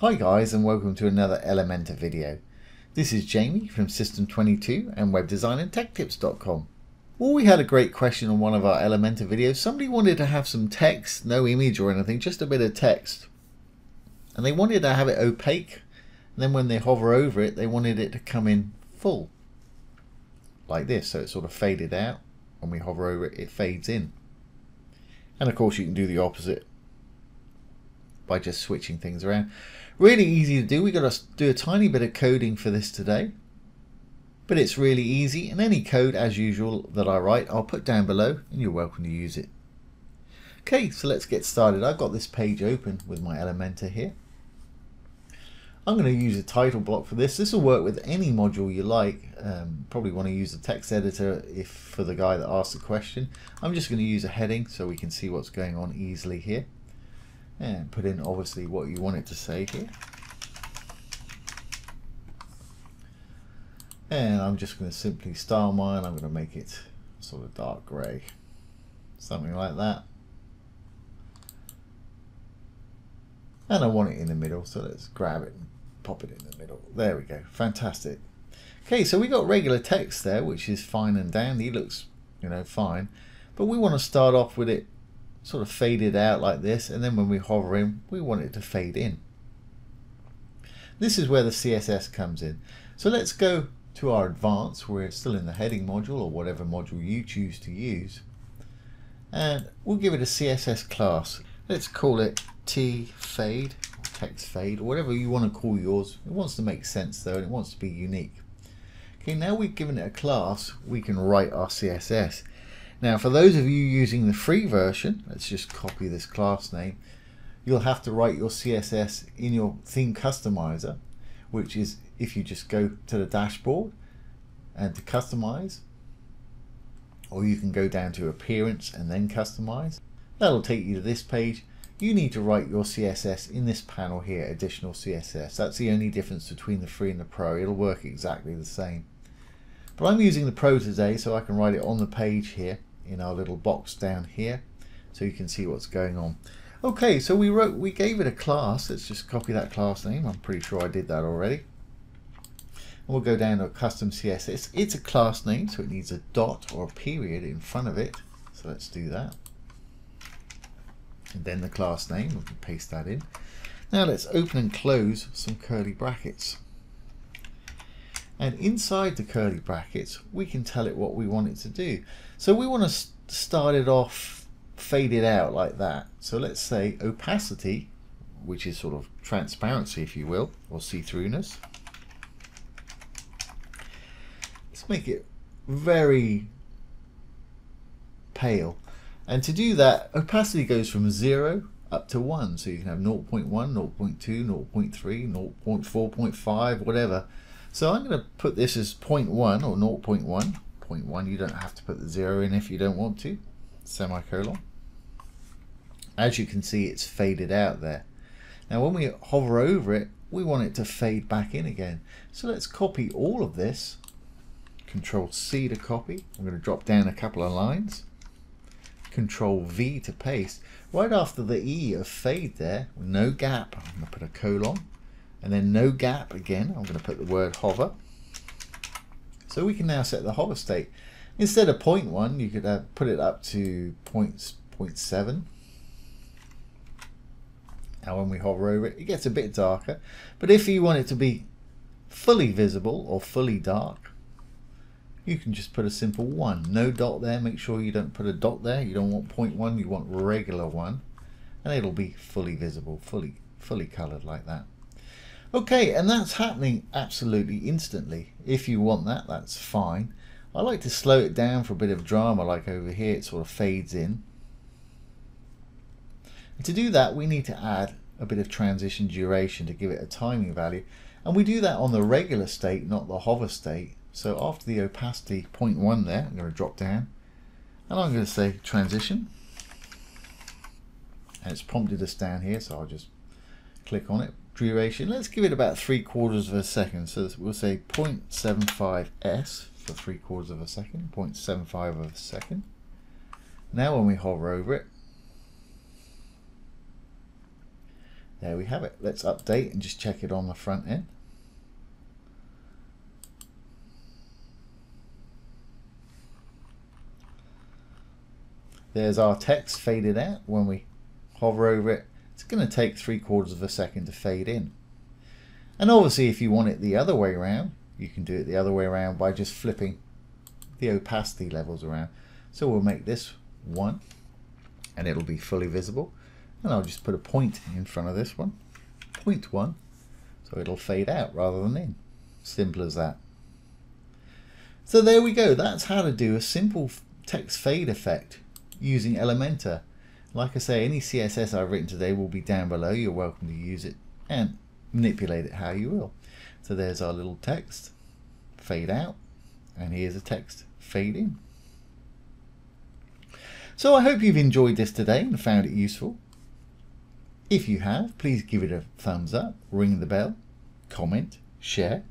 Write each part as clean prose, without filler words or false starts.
Hi guys, and welcome to another Elementor video. This is Jamie from System22 and webdesignandtechtips.com. Well, we had a great question on one of our Elementor videos. Somebody wanted to have some text, no image or anything, just a bit of text. And they wanted to have it opaque. And then when they hover over it, they wanted it to come in full. Like this, so it sort of faded out. When we hover over it, it fades in. And of course you can do the opposite by just switching things around. Really easy to do. We got to do a tiny bit of coding for this today, but it's really easy, and any code as usual that I write I'll put down below and you're welcome to use it. Okay, so let's get started. I've got this page open with my Elementor here. I'm going to use a title block for this. This will work with any module you like. Probably want to use a text editor if for the guy that asked the question. I'm just going to use a heading so we can see what's going on easily here. And put in obviously what you want it to say here. And I'm just going to simply style mine. I'm going to make it sort of dark grey. Something like that. And I want it in the middle, so let's grab it and pop it in the middle. There we go. Fantastic. Okay, so we got regular text there, which is fine and dandy. Looks, fine. But we want to start off with it sort of faded out like this, and then when we hover in, we want it to fade in. This is where the CSS comes in. So let's go to our advanced. We're still in the heading module or whatever module you choose to use, and we'll give it a CSS class. Let's call it tfade, text fade, or whatever you want to call yours. It wants to make sense though, and it wants to be unique. Okay, now we've given it a class, we can write our CSS. Now for those of you using the free version, let's just copy this class name. You'll have to write your CSS in your theme customizer, which is if you just go to the dashboard and to customize, or you can go down to appearance and then customize. That'll take you to this page. You need to write your CSS in this panel here, additional CSS. That's the only difference between the free and the pro. It'll work exactly the same. But I'm using the pro today, so I can write it on the page here in our little box down here, so you can see what's going on. Okay, so we gave it a class. Let's just copy that class name. I'm pretty sure I did that already. And we'll go down to a custom CSS. It's a class name, so it needs a dot or a period in front of it. So let's do that. And then the class name, we can paste that in. Now let's open and close some curly brackets. And inside the curly brackets, we can tell it what we want it to do. So we want to start it off faded out like that. So let's say opacity, which is sort of transparency, if you will, or see-throughness. Let's make it very pale. And to do that, opacity goes from 0 up to 1. So you can have 0.1, 0.2, 0.3, 0.4.5, whatever. So I'm going to put this as 0.1 or 0.1. 0.1, you don't have to put the 0 in if you don't want to. Semicolon. As you can see, it's faded out there. Now when we hover over it, we want it to fade back in again. So let's copy all of this. Control C to copy. I'm going to drop down a couple of lines. Control V to paste. Right after the E of fade there, no gap, I'm going to put a colon. And then no gap again, I'm going to put the word hover. So we can now set the hover state. Instead of 0.1, you could put it up to 0.7. Now when we hover over it, it gets a bit darker. But if you want it to be fully visible or fully dark, you can just put a simple 1. No dot there. Make sure you don't put a dot there. You don't want 0.1, you want regular 1. And it'll be fully visible, fully colored like that. Okay, and that's happening absolutely instantly. If you want that, that's fine. I like to slow it down for a bit of drama, like over here, it sort of fades in. And to do that, we need to add a bit of transition duration to give it a timing value. And we do that on the regular state, not the hover state. So after the opacity 0.1 there, I'm going to drop down. And I'm going to say transition. And it's prompted us down here, so I'll just click on it. Duration, let's give it about 3/4 of a second. So we'll say 0.75s for 3/4 of a second, 0.75 of a second. Now when we hover over it, There we have it. Let's update and just check it on the front end. There's our text faded out. When we hover over it, it's going to take 3/4 of a second to fade in. And obviously if you want it the other way around, you can do it the other way around by just flipping the opacity levels around. So we'll make this 1 and it'll be fully visible. And I'll just put a point in front of this one, 0.1, so it'll fade out rather than in. Simple as that. So there we go. That's how to do a simple text fade effect using Elementor. Like I say, any CSS I've written today will be down below. You're welcome to use it and manipulate it how you will. So there's our little text fade out, and here's a text fade in. So I hope you've enjoyed this today and found it useful. If you have, please give it a thumbs up, ring the bell, comment, share,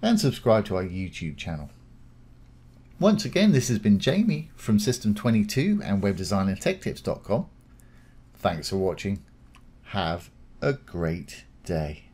and subscribe to our YouTube channel. Once again, this has been Jamie from System22 and webdesignandtechtips.com. Thanks for watching. Have a great day.